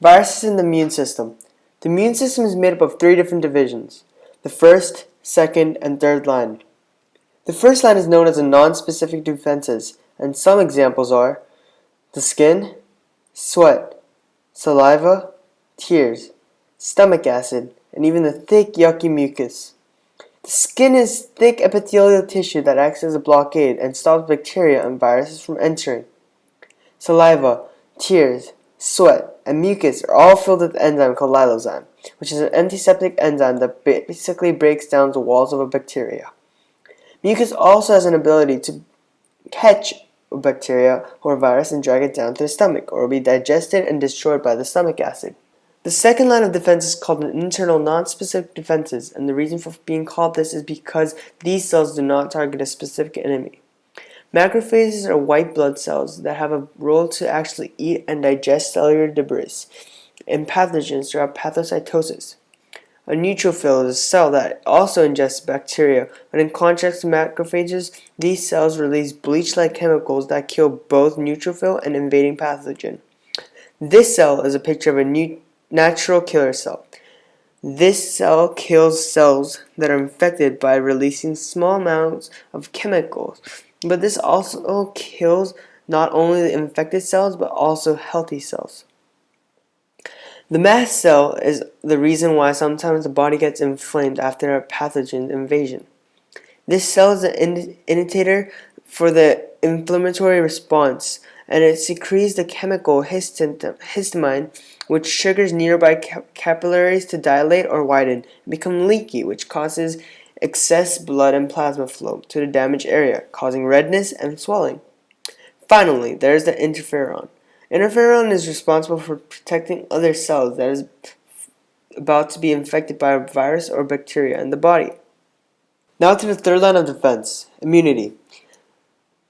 Viruses in the immune system. The immune system is made up of three different divisions: the first, second, and third line. The first line is known as the non-specific defenses, and some examples are the skin, sweat, saliva, tears, stomach acid, and even the thick, yucky mucus. The skin is thick epithelial tissue that acts as a blockade and stops bacteria and viruses from entering. Saliva, tears, sweat, and mucus are all filled with an enzyme called lysozyme, which is an antiseptic enzyme that basically breaks down the walls of a bacteria. Mucus also has an ability to catch a bacteria or virus and drag it down to the stomach, or will be digested and destroyed by the stomach acid. The second line of defense is called an internal non-specific defenses, and the reason for being called this is because these cells do not target a specific enemy. Macrophages are white blood cells that have a role to actually eat and digest cellular debris and pathogens throughout phagocytosis. A neutrophil is a cell that also ingests bacteria, but in contrast to macrophages, these cells release bleach-like chemicals that kill both neutrophil and invading pathogen. This cell is a picture of a natural killer cell. This cell kills cells that are infected by releasing small amounts of chemicals, but this also kills not only the infected cells but also healthy cells. The mast cell is the reason why sometimes the body gets inflamed after a pathogen invasion. This cell is an initiator for the inflammatory response, and it secretes the chemical histamine, which triggers nearby capillaries to dilate or widen and become leaky, which causes excess blood and plasma flow to the damaged area, causing redness and swelling. Finally, there is the interferon. Interferon is responsible for protecting other cells that is about to be infected by a virus or bacteria in the body. Now to the third line of defense, immunity.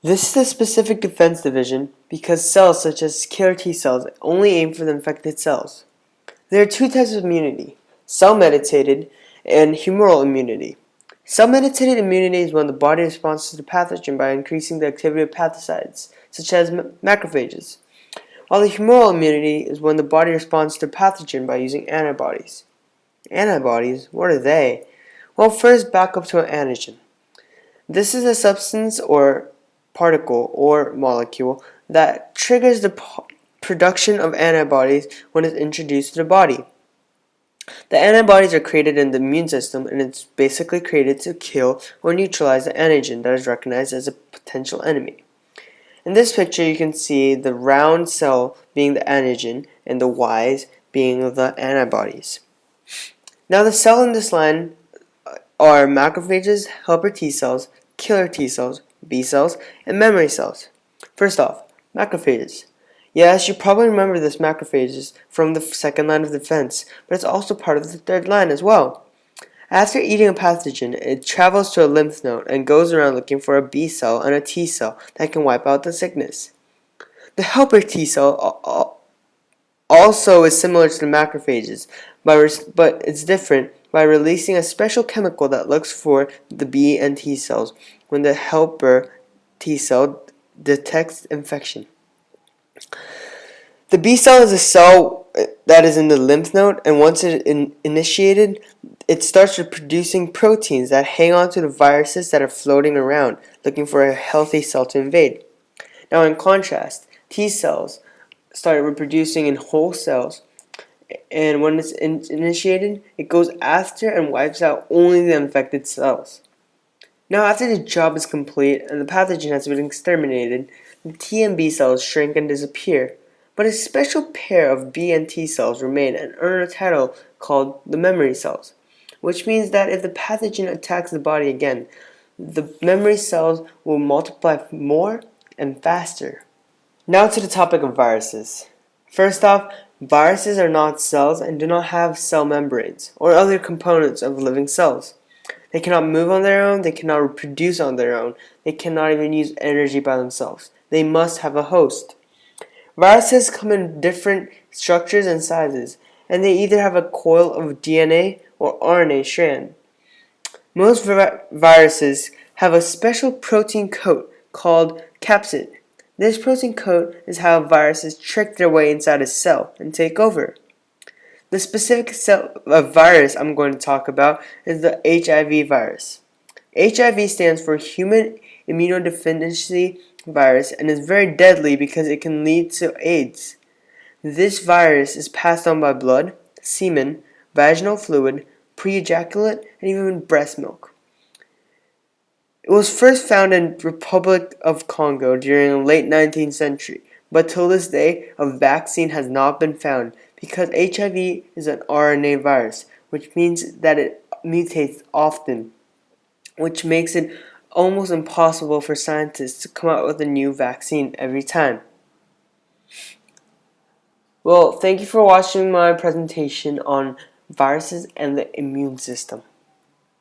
This is the specific defense division because cells such as killer T cells only aim for the infected cells. There are two types of immunity: cell-mediated and humoral immunity. Cell-mediated immunity is when the body responds to the pathogen by increasing the activity of pathocytes, such as macrophages, while the humoral immunity is when the body responds to the pathogen by using antibodies. Antibodies? What are they? Well, first back up to an antigen. This is a substance or particle or molecule that triggers the production of antibodies when it's introduced to the body. The antibodies are created in the immune system, and it's basically created to kill or neutralize the antigen that is recognized as a potential enemy. In this picture, you can see the round cell being the antigen and the Y's being the antibodies. Now, the cell in this line are macrophages, helper T cells, killer T cells, B cells, and memory cells. First off, macrophages. Yes, you probably remember this macrophages from the second line of defense, but it's also part of the third line as well. After eating a pathogen, it travels to a lymph node and goes around looking for a B cell and a T cell that can wipe out the sickness. The helper T cell also is similar to the macrophages, but it's different by releasing a special chemical that looks for the B and T cells when the helper T cell detects infection. The B cell is a cell that is in the lymph node, and once it is initiated, it starts producing proteins that hang on to the viruses that are floating around, looking for a healthy cell to invade. Now, in contrast, T cells start reproducing in whole cells, and when it's initiated, it goes after and wipes out only the infected cells. Now, after the job is complete and the pathogen has been exterminated, the T and B cells shrink and disappear, but a special pair of B and T cells remain and earn a title called the memory cells, which means that if the pathogen attacks the body again, the memory cells will multiply more and faster. Now to the topic of viruses. First off, viruses are not cells and do not have cell membranes or other components of living cells. They cannot move on their own, they cannot reproduce on their own, they cannot even use energy by themselves. They must have a host. Viruses come in different structures and sizes, and they either have a coil of DNA or RNA strand. Most viruses have a special protein coat called capsid This protein code is how viruses trick their way inside a cell and take over. The specific virus I'm going to talk about is the HIV virus. HIV stands for Human Immunodeficiency Virus and is very deadly because it can lead to AIDS. This virus is passed on by blood, semen, vaginal fluid, pre-ejaculate, and even breast milk. It was first found in Republic of Congo during the late 19th century, but till this day a vaccine has not been found because HIV is an RNA virus, which means that it mutates often, which makes it almost impossible for scientists to come out with a new vaccine every time. Well, thank you for watching my presentation on viruses and the immune system.